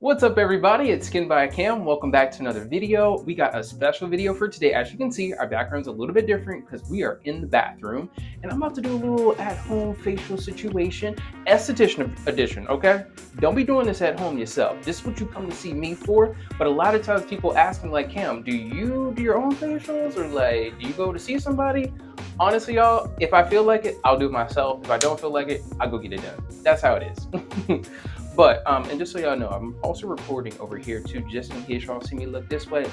What's up everybody, it's Skin by Cam. Welcome back to another video. We got a special video for today. As you can see, our background's a little bit different because we are in the bathroom and I'm about to do a little at-home facial situation, esthetician edition, okay? Don't be doing this at home yourself. This is what you come to see me for, but a lot of times people ask me like, Cam, do you do your own facials or like, do you go to see somebody? Honestly, y'all, if I feel like it, I'll do it myself. If I don't feel like it, I'll go get it done. That's how it is. But, and just so y'all know, I'm also recording over here too, just in case y'all see me look this way.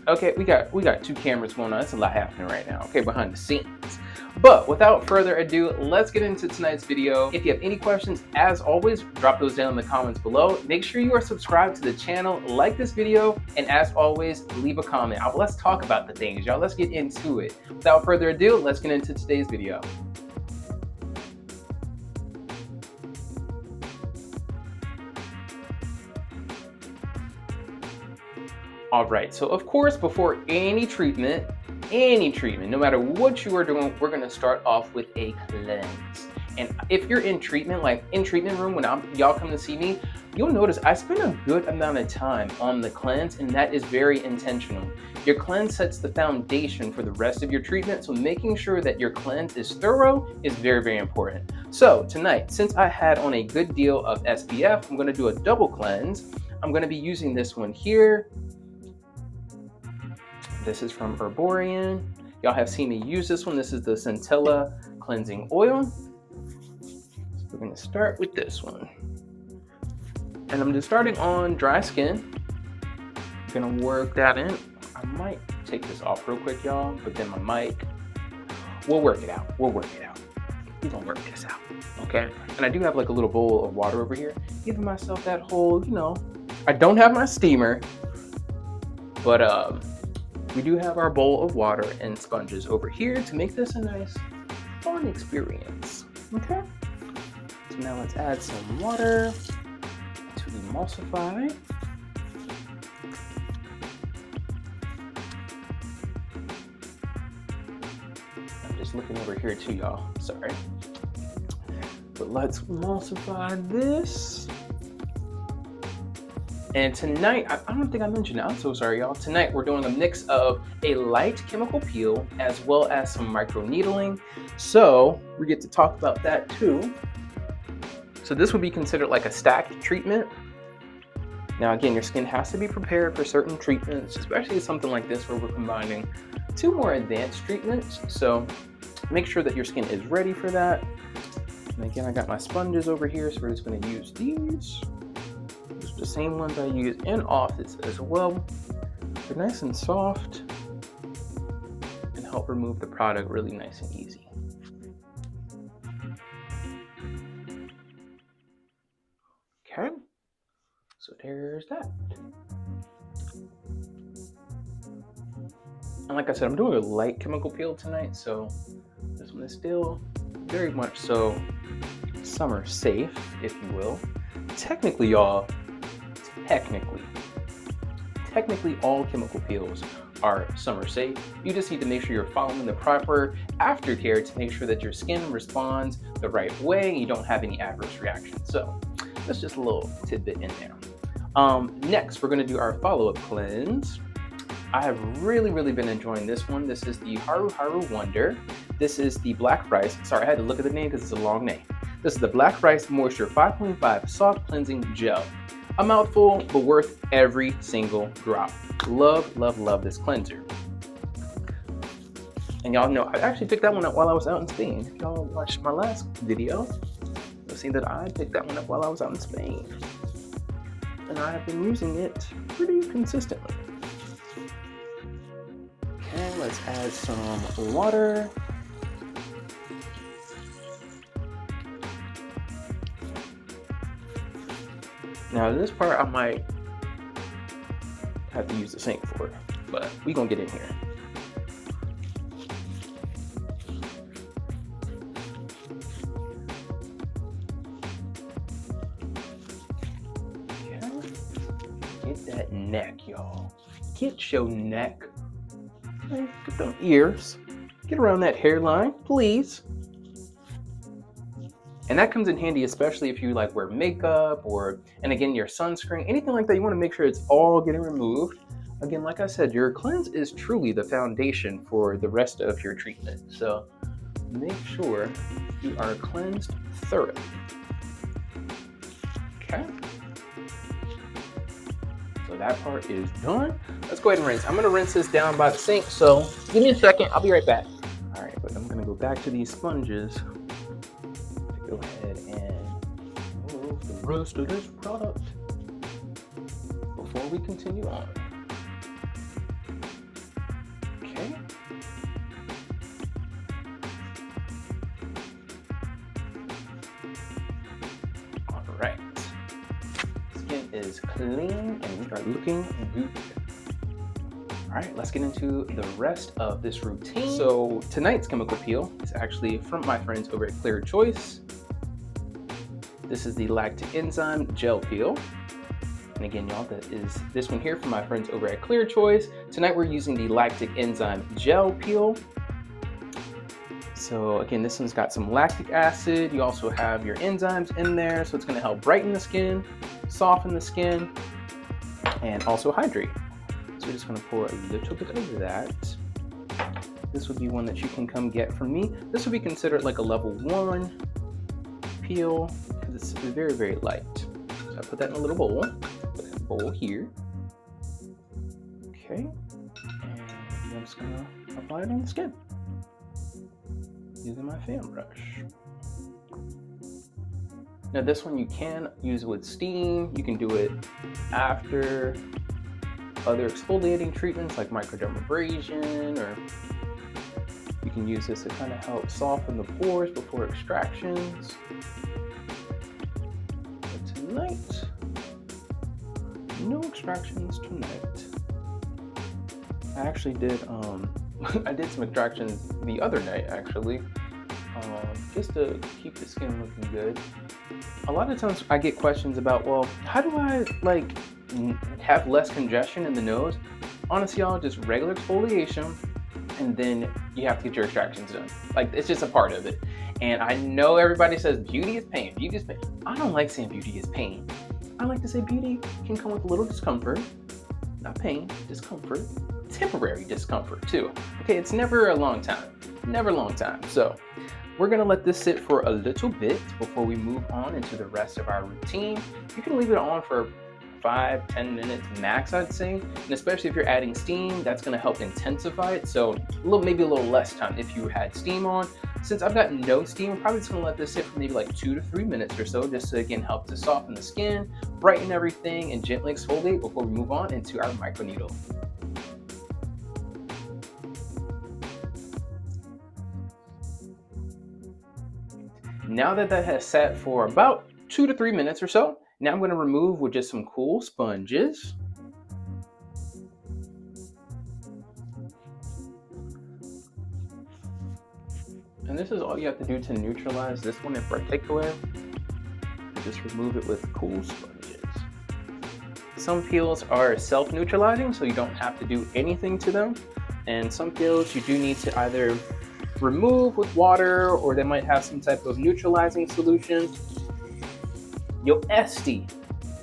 Okay, we got two cameras going on. That's a lot happening right now, okay, behind the scenes. But without further ado, let's get into tonight's video. If you have any questions, as always, drop those down in the comments below. Make sure you are subscribed to the channel, like this video, and as always, leave a comment. Let's talk about the things, y'all. Let's get into it. Without further ado, let's get into today's video. All right, so of course, before any treatment, no matter what you are doing, we're gonna start off with a cleanse. And if you're in treatment, like in treatment room, when y'all come to see me, you'll notice I spend a good amount of time on the cleanse, and that is very intentional. Your cleanse sets the foundation for the rest of your treatment, so making sure that your cleanse is thorough is very, very important. So tonight, since I had on a good deal of SPF, I'm gonna do a double cleanse. I'm gonna be using this one here. This is from Erborian. Y'all have seen me use this one. This is the Centella cleansing oil. So we're gonna start with this one. And I'm just starting on dry skin. I'm gonna work that in. I might take this off real quick, y'all, but then my mic, we'll work it out. We're gonna work this out, okay? And I do have like a little bowl of water over here, giving myself that whole, I don't have my steamer, but we do have our bowl of water and sponges over here to make this a nice, fun experience, okay? So now let's add some water to emulsify. I'm just looking over here too, y'all, sorry. But let's emulsify this. And tonight, I don't think I mentioned it, I'm so sorry y'all. Tonight we're doing a mix of a light chemical peel as well as some microneedling. So we get to talk about that too. So this would be considered like a stacked treatment. Now again, your skin has to be prepared for certain treatments, especially something like this where we're combining two more advanced treatments. So make sure that your skin is ready for that. And again, I got my sponges over here, so we're just gonna use these. The same ones I use in office as well. They're nice and soft and help remove the product really nice and easy. Okay, so there's that. And like I said, I'm doing a light chemical peel tonight, so this one is still very much so summer safe, if you will. Technically, y'all, Technically, all chemical peels are summer safe. You just need to make sure you're following the proper aftercare to make sure that your skin responds the right way and you don't have any adverse reactions. So that's just a little tidbit in there. Next, we're gonna do our follow-up cleanse. I have really been enjoying this one. This is the Haruharu Wonder. This is the Black Rice. Sorry, I had to look at the name because it's a long name. This is the Black Rice Moisture 5.5 Soft Cleansing Gel. A mouthful, but worth every single drop. Love this cleanser. And y'all know, I actually picked that one up while I was out in Spain. If y'all watched my last video, you'll see that I picked that one up while I was out in Spain. And I have been using it pretty consistently. Okay, let's add some water. Now this part I might have to use the sink for, but we gonna get in here. Okay. Get that neck, y'all. Get your neck. Okay, get them ears. Get around that hairline, please. And that comes in handy, especially if you like wear makeup or, and again, your sunscreen, anything like that. You want to make sure it's all getting removed. Again, like I said, your cleanse is truly the foundation for the rest of your treatment. So make sure you are cleansed thoroughly. Okay. So that part is done. Let's go ahead and rinse. I'm going to rinse this down by the sink. So give me a second. I'll be right back. All right, but I'm going to go back to these sponges. Go ahead and remove the rest of this product before we continue on. Okay. All right. Skin is clean and we are looking good. All right, let's get into the rest of this routine. So tonight's chemical peel is actually from my friends over at ClearChoice. This is the Lactic Enzyme Gel Peel. And again, y'all, that is this one here from my friends over at ClearChoice. Tonight we're using the Lactic Enzyme Gel Peel. So again, this one's got some lactic acid. You also have your enzymes in there. So it's gonna help brighten the skin, soften the skin, and also hydrate. So we're just gonna pour a little bit of that. This would be one that you can come get from me. This would be considered like a level 1 peel because it's very, very light. So I put that in a little bowl. Put that bowl here. Okay. And I'm just gonna apply it on the skin using my fan brush. Now this one you can use with steam. You can do it after other exfoliating treatments like microdermabrasion, or you can use this to kind of help soften the pores before extractions. But tonight, no extractions tonight. I actually did I did some extractions the other night actually, just to keep the skin looking good. A lot of times I get questions about, well, how do I like have less congestion in the nose? Honestly, y'all, just regular exfoliation, and then you have to get your extractions done. Like, it's just a part of it. And I know everybody says beauty is pain, beauty is pain. I don't like saying beauty is pain. I like to say beauty can come with a little discomfort, not pain, discomfort, temporary discomfort too. Okay, it's never a long time, never a long time. So we're gonna let this sit for a little bit before we move on into the rest of our routine. You can leave it on for 5-10 minutes max, I'd say. And especially if you're adding steam, that's gonna help intensify it. So maybe a little less time if you had steam on. Since I've got no steam, I'm probably just gonna let this sit for maybe like 2 to 3 minutes or so, just to again help to soften the skin, brighten everything, and gently exfoliate before we move on into our microneedle. Now that that has sat for about 2 to 3 minutes or so, now I'm going to remove with just some cool sponges. And this is all you have to do to neutralize this one in particular. Just remove it with cool sponges. Some peels are self-neutralizing, so you don't have to do anything to them. And some peels you do need to either remove with water, or they might have some type of neutralizing solution. Your Esty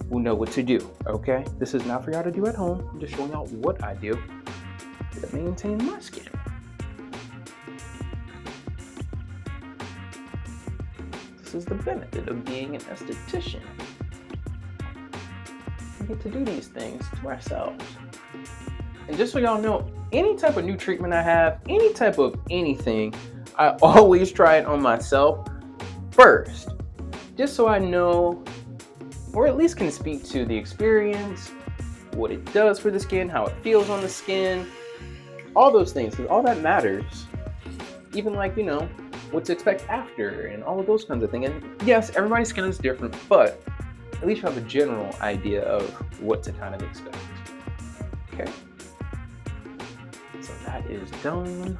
will know what to do, okay? This is not for y'all to do at home. I'm just showing y'all what I do to maintain my skin. This is the benefit of being an esthetician. We get to do these things to ourselves. And just so y'all know, any type of new treatment I have, any type of anything, I always try it on myself first, just so I know, or at least can speak to the experience, what it does for the skin, how it feels on the skin, all those things, because all that matters. Even like, you know, what to expect after and all of those kinds of things. And yes, everybody's skin is different, but at least you have a general idea of what to kind of expect. Okay. So that is done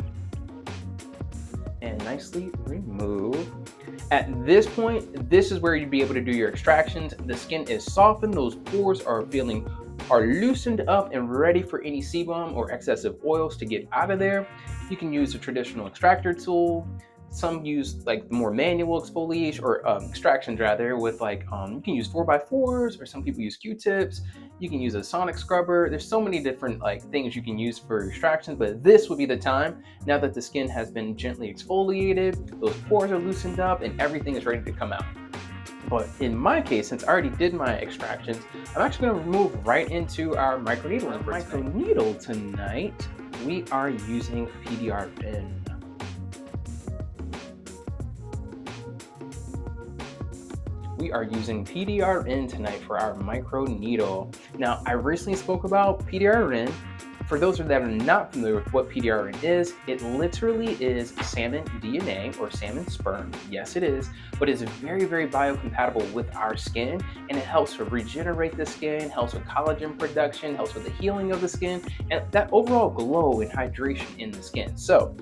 and nicely removed. At this point, this is where you'd be able to do your extractions. The skin is softened, those pores are loosened up and ready for any sebum or excessive oils to get out of there. You can use a traditional extractor tool. Some use like more manual exfoliation or extractions rather with like, you can use 4x4s, or some people use Q-tips. You can use a sonic scrubber. There's so many different like things you can use for extractions, but this would be the time now that the skin has been gently exfoliated, those pores are loosened up, and everything is ready to come out. But in my case, since I already did my extractions, I'm actually going to move right into our microneedling. Microneedle tonight, we are using PDRN. We are using PDRN tonight for our microneedle. Now, I recently spoke about PDRN. For those that are not familiar with what PDRN is, it literally is salmon DNA or salmon sperm. Yes, it is, but it's very, very biocompatible with our skin, and it helps to regenerate the skin, helps with collagen production, helps with the healing of the skin, and that overall glow and hydration in the skin. So,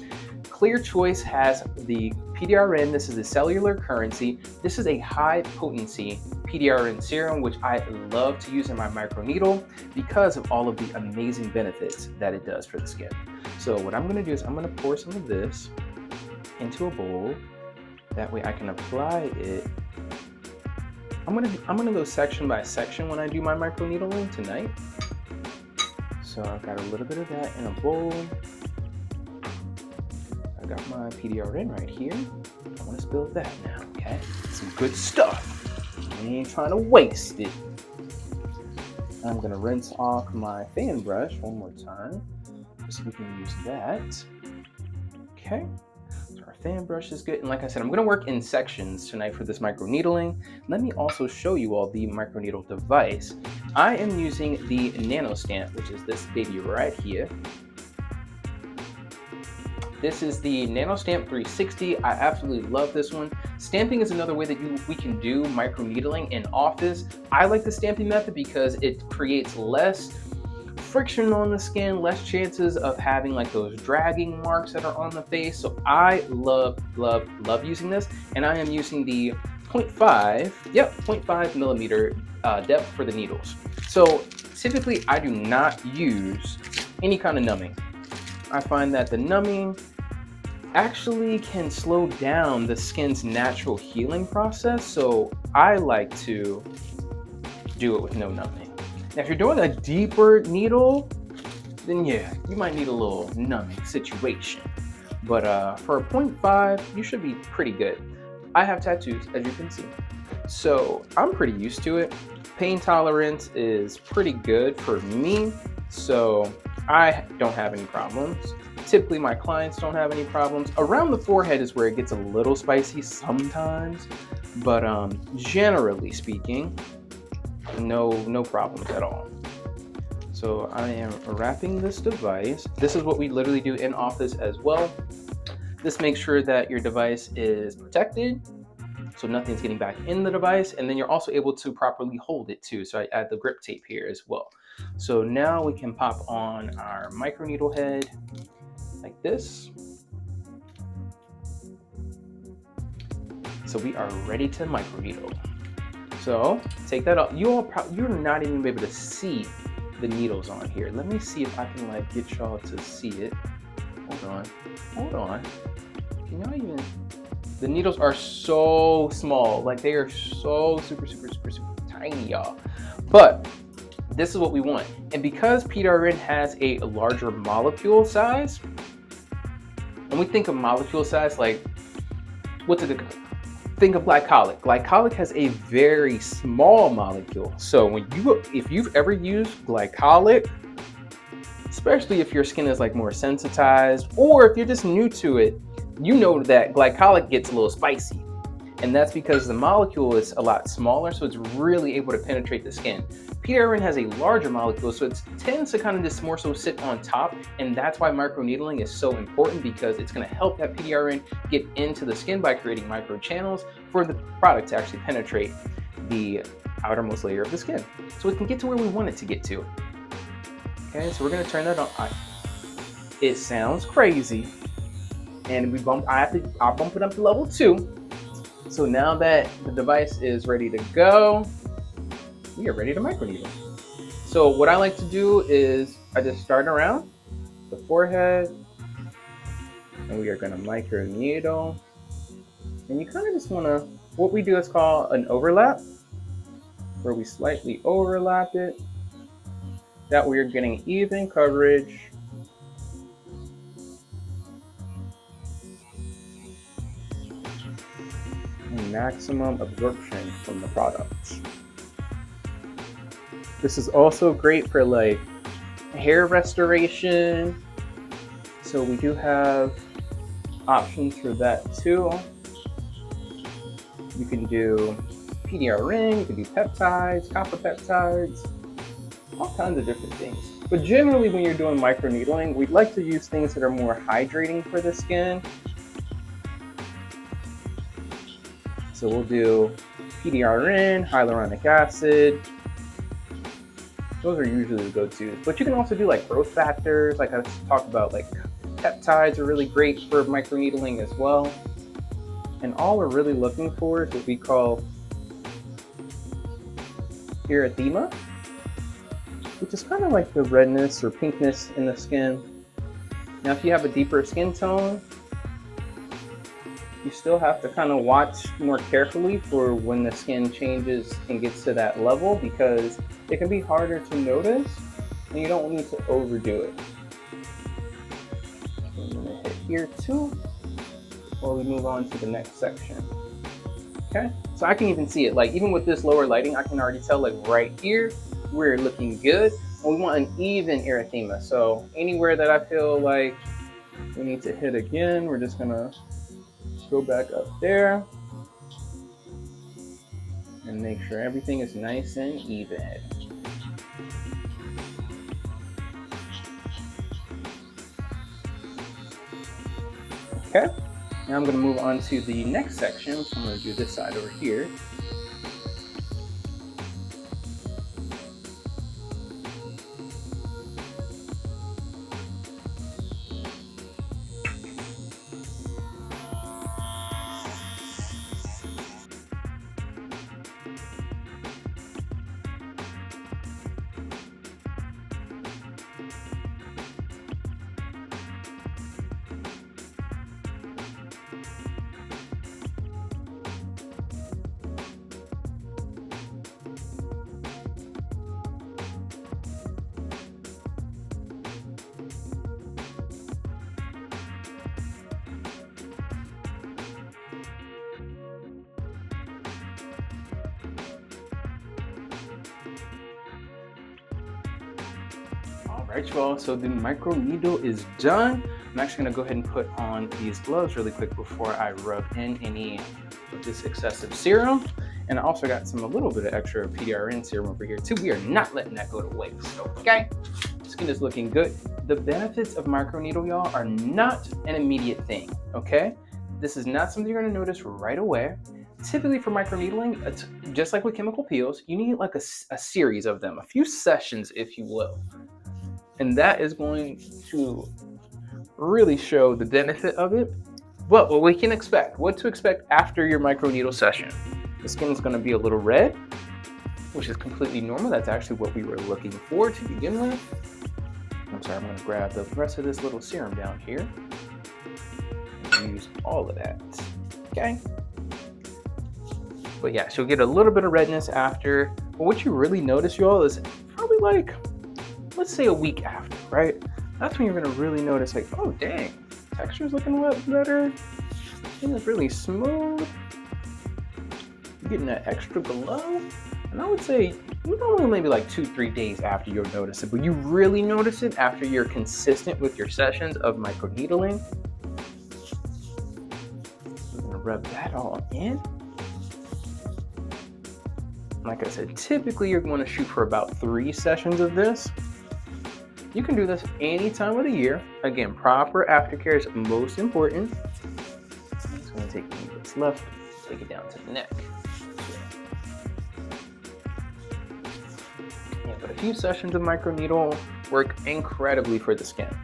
ClearChoice has the PDRN. This is the cellular currency. This is a high potency PDRN serum, which I love to use in my microneedle because of all of the amazing benefits that it does for the skin. So what I'm going to do is I'm going to pour some of this into a bowl. That way I can apply it. I'm gonna go section by section when I do my microneedling tonight. So I've got a little bit of that in a bowl. I got my PDRN right here. I want to spill that now, okay? Some good stuff. I ain't trying to waste it. I'm gonna rinse off my fan brush one more time, just so we can use that. Okay, so our fan brush is good. And like I said, I'm gonna work in sections tonight for this microneedling. Let me also show you all the microneedle device. I am using the Nano Stamp, which is this baby right here. This is the Nano Stamp 360. I absolutely love this one. Stamping is another way that we can do microneedling in office. I like the stamping method because it creates less friction on the skin, less chances of having like those dragging marks that are on the face. So I love using this, and I am using the 0.5 millimeter depth for the needles. So typically I do not use any kind of numbing. I find that the numbing actually can slow down the skin's natural healing process, so I like to do it with no numbing. Now, if you're doing a deeper needle, then yeah, you might need a little numbing situation. But for a 0.5, you should be pretty good. I have tattoos, as you can see, so I'm pretty used to it. Pain tolerance is pretty good for me, so I don't have any problems. Typically, my clients don't have any problems. Around the forehead is where it gets a little spicy sometimes, but generally speaking, no problems at all. So I am wrapping this device. This is what we literally do in office as well. This makes sure that your device is protected, so nothing's getting back in the device, and then you're also able to properly hold it too. So I add the grip tape here as well. So now we can pop on our microneedle head like this. So we are ready to microneedle. So take that off. You're not even able to see the needles on here. Let me see if I can like get y'all to see it. Hold on. Can y'all even? The needles are so small. Like they are so super tiny, y'all. But this is what we want. And because PDRN has a larger molecule size, when we think of molecule size, like what's it? Think of glycolic. Glycolic has a very small molecule. So if you've ever used glycolic, especially if your skin is like more sensitized, or if you're just new to it, you know that glycolic gets a little spicy. And that's because the molecule is a lot smaller, so it's really able to penetrate the skin. PDRN has a larger molecule, so it tends to kind of just more so sit on top, and that's why microneedling is so important, because it's going to help that PDRN get into the skin by creating microchannels for the product to actually penetrate the outermost layer of the skin, so it can get to where we want it to get to. Okay, so we're going to turn that on. It sounds crazy, and I'll bump it up to level 2. So now that the device is ready to go, we are ready to microneedle. So what I like to do is I just start around the forehead, and we are going to microneedle And you kind of just want to, what we do is call an overlap, where we slightly overlap it. That way you're getting even coverage. And maximum absorption from the product. This is also great for like hair restoration. So we do have options for that too. You can do PDRN, you can do peptides, copper peptides, all kinds of different things. But generally when you're doing microneedling, we'd like to use things that are more hydrating for the skin. So we'll do PDRN, hyaluronic acid. Those are usually the go-tos. But you can also do like growth factors, like I talked about, like peptides are really great for microneedling as well. And all we're really looking for is what we call erythema, which is kind of like the redness or pinkness in the skin. Now, if you have a deeper skin tone, you still have to kind of watch more carefully for when the skin changes and gets to that level, because it can be harder to notice and you don't need to overdo it. So I'm gonna hit here too before we move on to the next section. Okay, so I can even see it, like even with this lower lighting, I can already tell like right here, we're looking good. And we want an even erythema. So anywhere that I feel like we need to hit again, we're just gonna go back up there and make sure everything is nice and even. Okay, now I'm going to move on to the next section. So I'm going to do this side over here. Alright y'all, so the microneedle is done. I'm actually going to go ahead and put on these gloves really quick before I rub in any of this excessive serum. And I also got a little bit of extra PDRN serum over here too. We are not letting that go to waste, okay? Skin is looking good. The benefits of microneedle, y'all, are not an immediate thing, okay? This is not something you're going to notice right away. Typically for microneedling, it's just like with chemical peels, you need like a series of them, a few sessions, if you will. And that is going to really show the benefit of it. But what we can expect, what to expect after your microneedle session. The skin is going to be a little red, which is completely normal. That's actually what we were looking for to begin with. I'm sorry, I'm going to grab the rest of this little serum down here and use all of that, okay? But yeah, she'll get a little bit of redness after. But what you really notice, y'all, is probably like, let's say a week after, right? That's when you're gonna really notice like, oh dang, texture's looking a lot better. Skin is really smooth. You're getting that extra glow. And I would say, normally maybe like 2-3 days after you'll notice it, but you really notice it after you're consistent with your sessions of microneedling. We're gonna rub that all in. Like I said, typically you're going to shoot for about 3 sessions of this. You can do this any time of the year. Again, proper aftercare is most important. I'm just going to take what's left, take it down to the neck. Yeah, but a few sessions of microneedle work incredibly for the skin.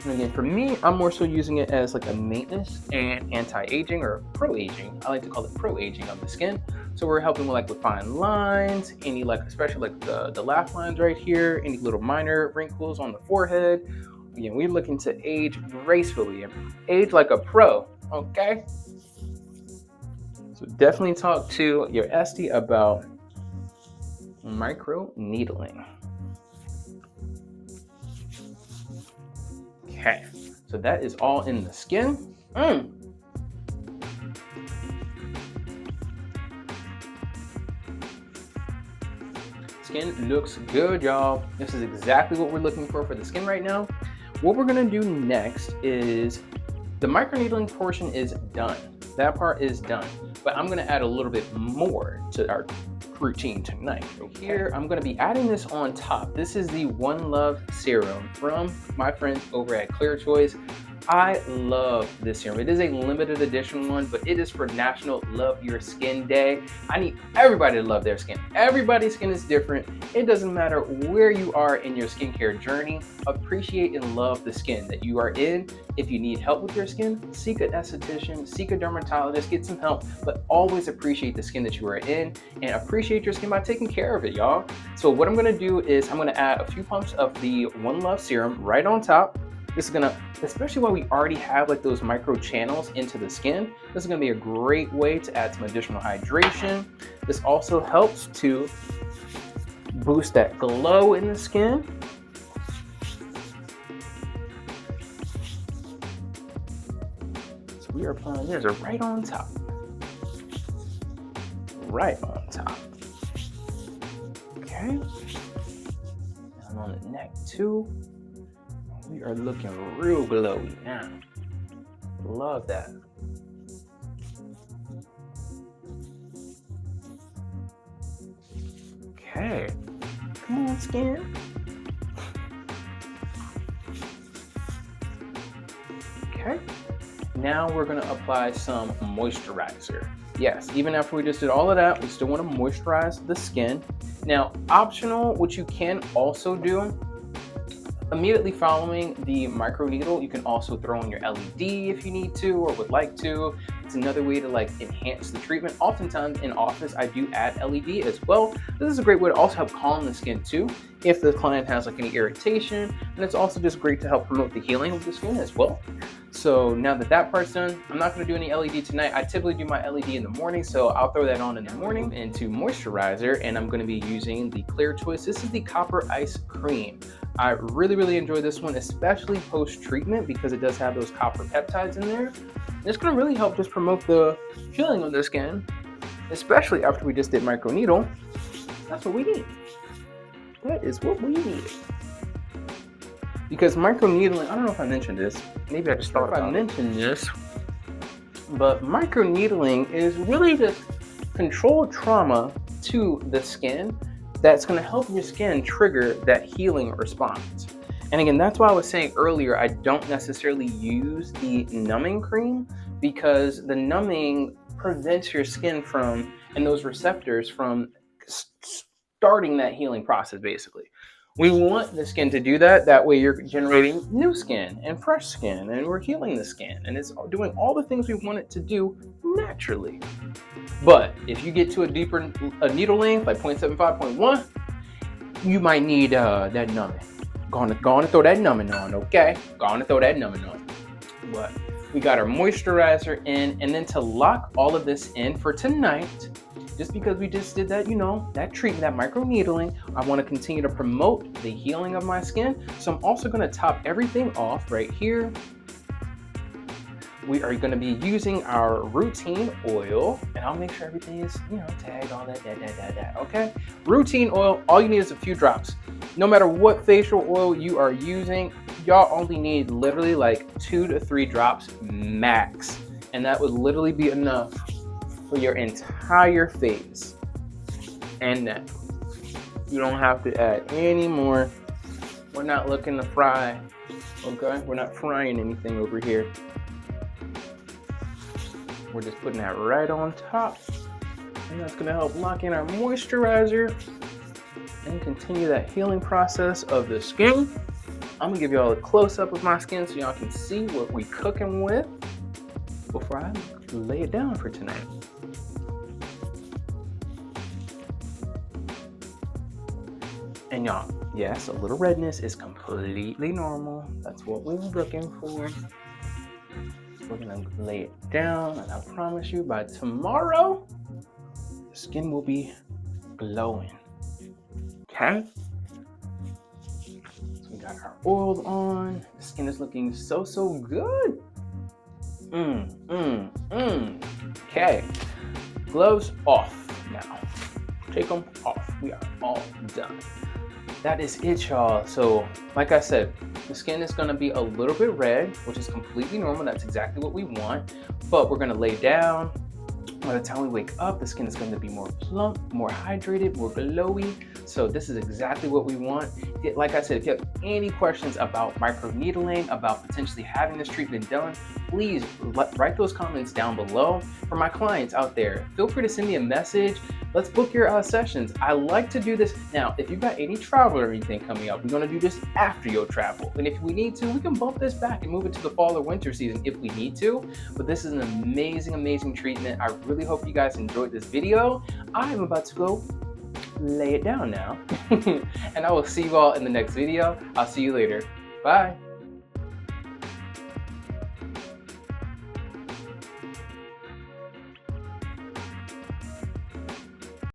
And again, for me, I'm more so using it as like a maintenance and anti-aging or pro-aging. I like to call it pro-aging of the skin. So we're helping with fine lines, any especially the laugh lines right here, any little minor wrinkles on the forehead. Again, we're looking to age gracefully, age like a pro, okay? So definitely talk to your Esty about micro needling. Okay, so that is all in the skin. Skin looks good, y'all. This is exactly what we're looking for the skin right now. What we're gonna do next is the microneedling portion is done. That part is done, but I'm gonna add a little bit more to our routine tonight. Here, I'm gonna be adding this on top. This is the One Love Serum from my friends over at ClearChoice. I love this serum. It is a limited edition one, but it is for National Love Your Skin Day. I need everybody to love their skin. Everybody's skin is different. It doesn't matter where you are in your skincare journey. Appreciate and love the skin that you are in. If you need help with your skin, seek an esthetician, seek a dermatologist, get some help, but always appreciate the skin that you are in and appreciate your skin by taking care of it, y'all. So what I'm gonna do is I'm gonna add a few pumps of the One Love Serum right on top. This is gonna, especially while we already have like those micro channels into the skin, this is gonna be a great way to add some additional hydration. This also helps to boost that glow in the skin. So we are applying this right on top. Right on top. Okay. And on the neck too. We are looking real glowy now. Love that. Okay. Come on, skin. Okay. Now we're gonna apply some moisturizer. Yes, even after we just did all of that, we still wanna moisturize the skin. Now, optional, what you can also do, immediately following the microneedle, you can also throw in your LED if you need to or would like to. It's another way to like enhance the treatment. Oftentimes in office, I do add LED as well. This is a great way to also help calm the skin too, if the client has like any irritation. And it's also just great to help promote the healing of the skin as well. So now that that part's done, I'm not gonna do any LED tonight. I typically do my LED in the morning, so I'll throw that on in the morning. Into moisturizer, and I'm gonna be using the ClearChoice. This is the Copper Ice Cream. I really enjoy this one, especially post-treatment, because it does have those copper peptides in there. And it's gonna really help just promote the healing of the skin, especially after we just did microneedle. That's what we need. That is what we need. Because microneedling, I don't know if I mentioned this, maybe I just thought I mentioned this, but microneedling is really just controlled trauma to the skin that's gonna help your skin trigger that healing response. And again, that's why I was saying earlier, I don't necessarily use the numbing cream, because the numbing prevents your skin from, and those receptors from starting that healing process basically. We want the skin to do that. That way you're generating new skin and fresh skin, and we're healing the skin, and it's doing all the things we want it to do naturally. But if you get to a deeper needle length, like 0.75, 0.1, you might need that numbing. Go on and throw that numbing on, okay? Go on and throw that numbing on. But we got our moisturizer in, and then to lock all of this in for tonight, just because we just did that, you know, that treatment, that microneedling, I want to continue to promote the healing of my skin. So I'm also going to top everything off right here. We are going to be using our routine oil, and I'll make sure everything is, you know, tagged, all that, okay? Routine oil, all you need is a few drops. No matter what facial oil you are using, y'all only need literally like 2 to 3 drops max. And that would literally be enough for your entire face and neck. You don't have to add any more. We're not looking to fry, okay? We're not frying anything over here. We're just putting that right on top, and that's gonna help lock in our moisturizer and continue that healing process of the skin. I'm gonna give y'all a close-up of my skin so y'all can see what we cooking with before I lay it down for tonight. And y'all, yes, a little redness is completely normal. That's what we were looking for. We're gonna lay it down, and I promise you by tomorrow, the skin will be glowing. Okay? So we got our oils on. The skin is looking so good. Okay. Gloves off now. Take them off. We are all done. That is it, y'all. So, like I said, the skin is gonna be a little bit red, which is completely normal. That's exactly what we want. But we're gonna lay down. By the time we wake up, the skin is going to be more plump, more hydrated, more glowy. So this is exactly what we want. Like I said, if you have any questions about microneedling, about potentially having this treatment done, please write those comments down below. For my clients out there, feel free to send me a message. Let's book your sessions. I like to do this. Now, if you've got any travel or anything coming up, we're going to do this after your travel. And if we need to, we can bump this back and move it to the fall or winter season if we need to. But this is an amazing treatment. I really hope you guys enjoyed this video. I'm about to go lay it down now. And I will see you all in the next video. I'll see you later. Bye.